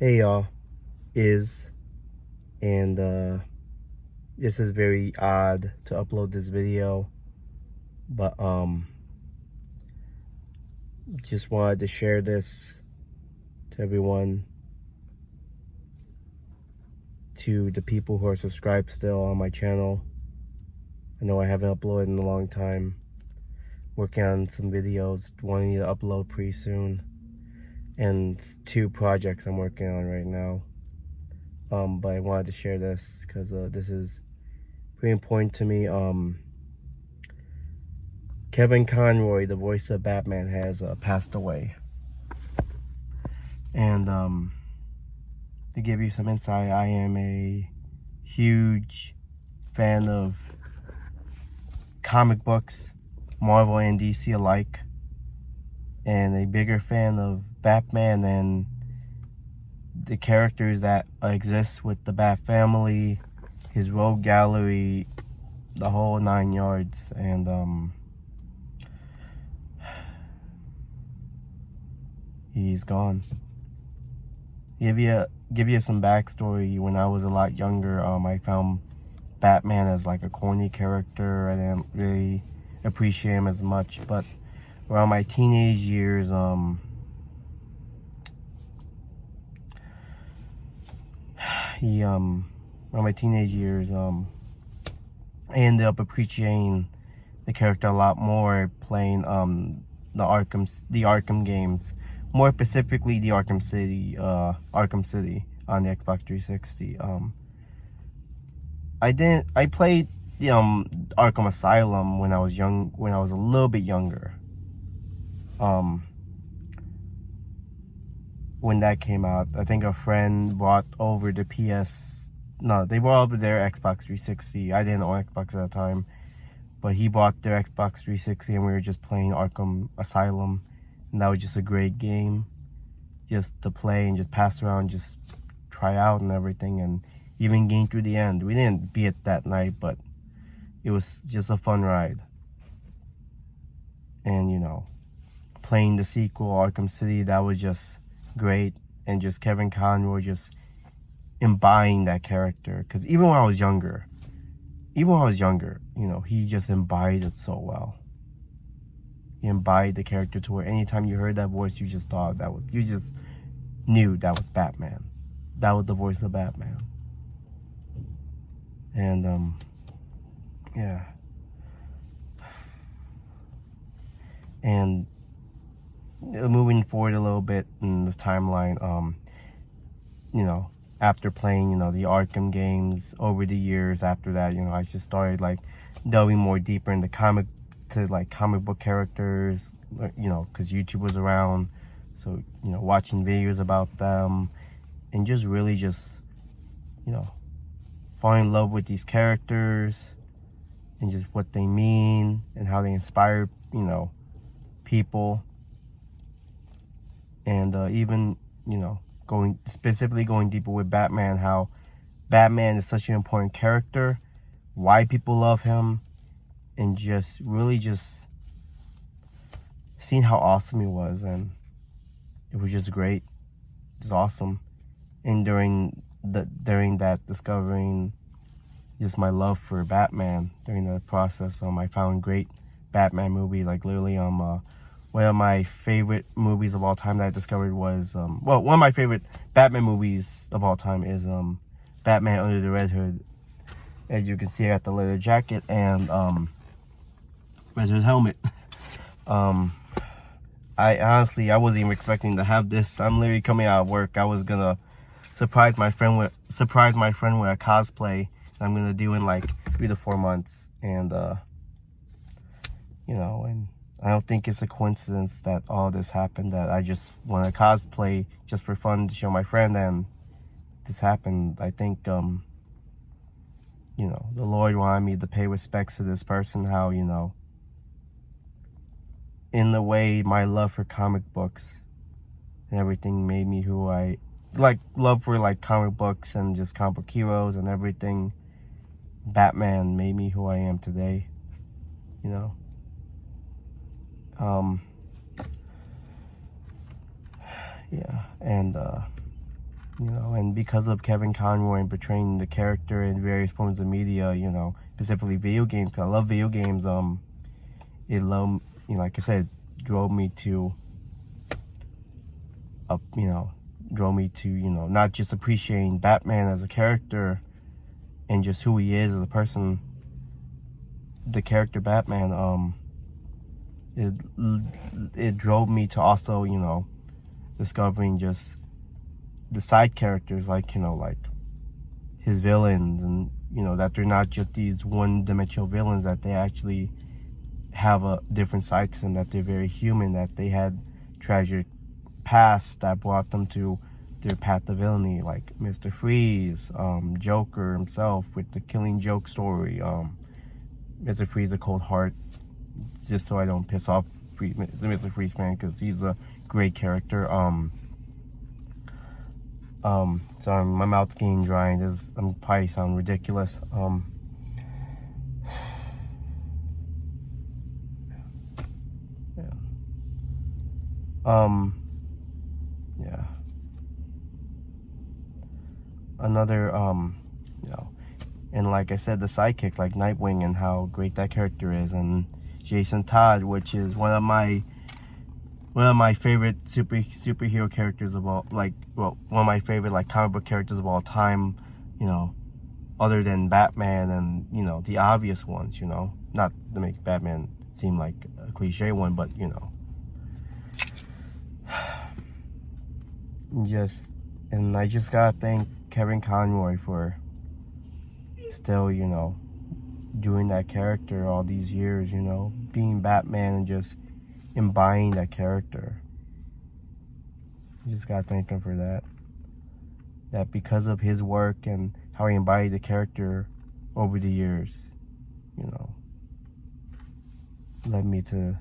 Hey y'all, and this is very odd to upload this video, but just wanted to share this to everyone, to the people who are subscribed still on my channel. I know I haven't uploaded in a long time, working on some videos, wanting to upload pretty soon, and 2 projects I'm working on right now. But I wanted to share this because this is pretty important to me. Kevin Conroy, the voice of Batman, has passed away. And to give you some insight, I am a huge fan of comic books, Marvel and DC alike, and a bigger fan of Batman than the characters that exist with the Bat family, his rogue gallery, the whole 9 yards. And he's gone. Give you some backstory. When I was a lot younger, I found Batman as like a corny character. I didn't really appreciate him as much. But around my teenage years, I ended up appreciating the character a lot more, playing the Arkham games, more specifically the Arkham City on the Xbox 360. I played the Arkham Asylum when I was a little bit younger. When that came out, I think a friend brought over the they brought over their Xbox 360. I didn't own Xbox at the time, but he bought their Xbox 360 and we were just playing Arkham Asylum. And that was just a great game just to play and just pass around, just try out and everything, and even game through the end. We didn't beat it that night, but it was just a fun ride. And playing the sequel, Arkham City, that was just great. And just Kevin Conroy just embodying that character, because even when I was younger, he just embodied it so well. He embodied the character to where anytime you heard that voice, you just knew that was Batman. That was the voice of Batman. And yeah. And moving forward a little bit in this timeline, after playing, the Arkham games over the years after that, I just started like delving more deeper into comic book characters, because YouTube was around. So, watching videos about them and just really falling in love with these characters and just what they mean and how they inspire, people. And even, going deeper with Batman, how Batman is such an important character, why people love him, and just really seeing how awesome he was. And it was just great. It was awesome. And during that, discovering just my love for Batman during the process, I found great Batman movies. Like literally, one of my favorite movies of all time that I discovered was one of my favorite Batman movies of all time is Batman Under the Red Hood. As you can see, I got the leather jacket and red hood helmet. I wasn't even expecting to have this. I'm literally coming out of work. I was gonna surprise my friend with a cosplay I'm gonna do in like 3 to 4 months. And and I don't think it's a coincidence that all this happened, that I just want to cosplay just for fun to show my friend, and this happened. I think the Lord wanted me to pay respects to this person, how in the way my love for comic books and everything made me who I love for comic books and just comic book heroes and everything. Batman made me who I am today. Yeah, and You know, and because of Kevin Conroy and portraying the character in various forms of media, you know, specifically video games, 'cause I love video games, it you know, like I said, drove me to, you know, you know, not just appreciating Batman as a character and just who he is as a person, the character Batman, it, it drove me to also, you know, discovering just the side characters, like, you know, like his villains, and, you know, that they're not just these one-dimensional villains, that they actually have a different side to them, that they're very human, that they had tragic past that brought them to their path of villainy, like Mr. Freeze, Joker himself with the Killing Joke story, Mr. Freeze, a cold heart, just so I don't piss off Mr. Freeze fan, because he's a great character. Sorry, my mouth's getting dry, and I'm probably sound ridiculous. Yeah. Another, you know, and like I said, the sidekick, like Nightwing, and how great that character is, and Jason Todd, which is one of my favorite superhero characters of all, like, well, one of my favorite, like, comic book characters of all time, you know, other than Batman and, you know, the obvious ones, you know, not to make Batman seem like a cliche one, but, you know, and I just gotta thank Kevin Conroy for still, you know, doing that character all these years, you know, being Batman and just embodying that character. You just gotta thank him for that. That because of his work and how he embodied the character over the years, you know, led me to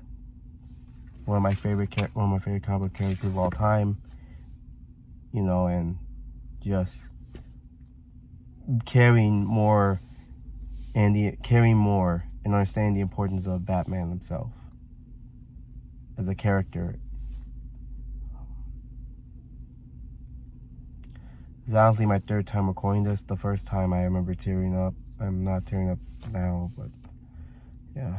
one of my favorite comic book characters of all time, you know, and just caring more and understanding the importance of Batman himself as a character. It's honestly my third time recording this. The first time I remember tearing up. I'm not tearing up now, but yeah.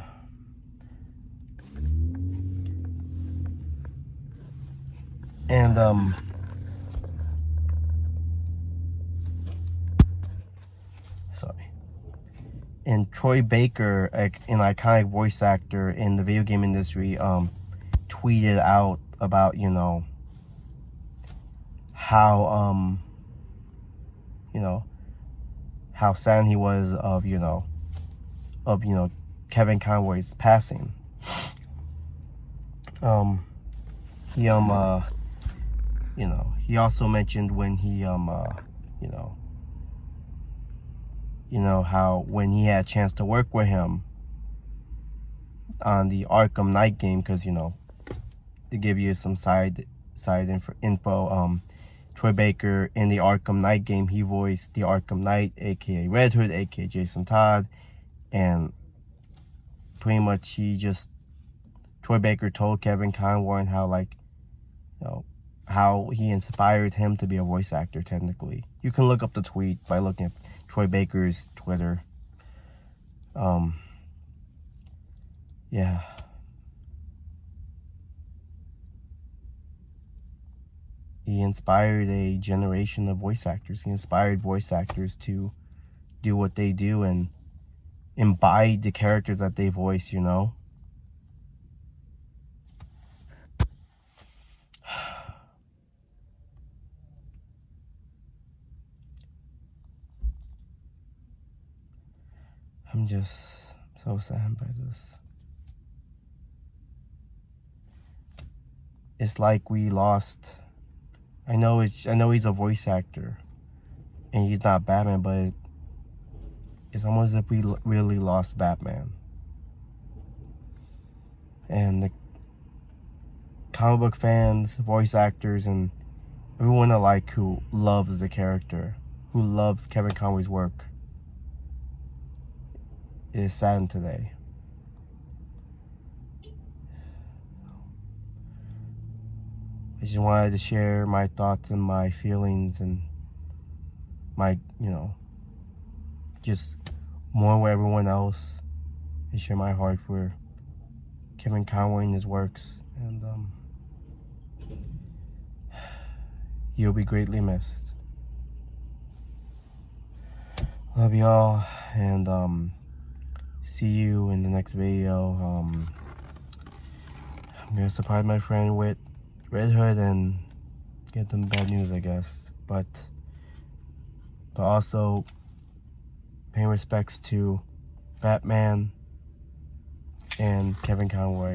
And sorry. And Troy Baker, an iconic voice actor in the video game industry, tweeted out about, you know, how you know, how sad he was of, you know, Kevin Conroy's passing. He you know, he also mentioned when he you know, how when he had a chance to work with him on the Arkham Knight game, because, you know, to give you some side info, Troy Baker in the Arkham Knight game, he voiced the Arkham Knight, aka Red Hood, aka Jason Todd, and pretty much Troy Baker told Kevin Conroy and how, like, you know, how he inspired him to be a voice actor. Technically, you can look up the tweet by looking at Troy Baker's Twitter. Yeah. He inspired a generation of voice actors. He inspired voice actors to do what they do and embody the characters that they voice, you know? I'm just so sad by this. It's like we lost. I know he's a voice actor, and he's not Batman, but it's almost as if we really lost Batman. And the comic book fans, voice actors, and everyone alike who loves the character, who loves Kevin Conroy's work, is saddened today. I just wanted to share my thoughts and my feelings and my, just more with everyone else, and share my heart for Kevin Conroy and his works. And you'll be greatly missed. Love y'all, and see you in the next video. I'm gonna surprise my friend with Red Hood and get them bad news, I guess. But also paying respects to Batman and Kevin Conroy.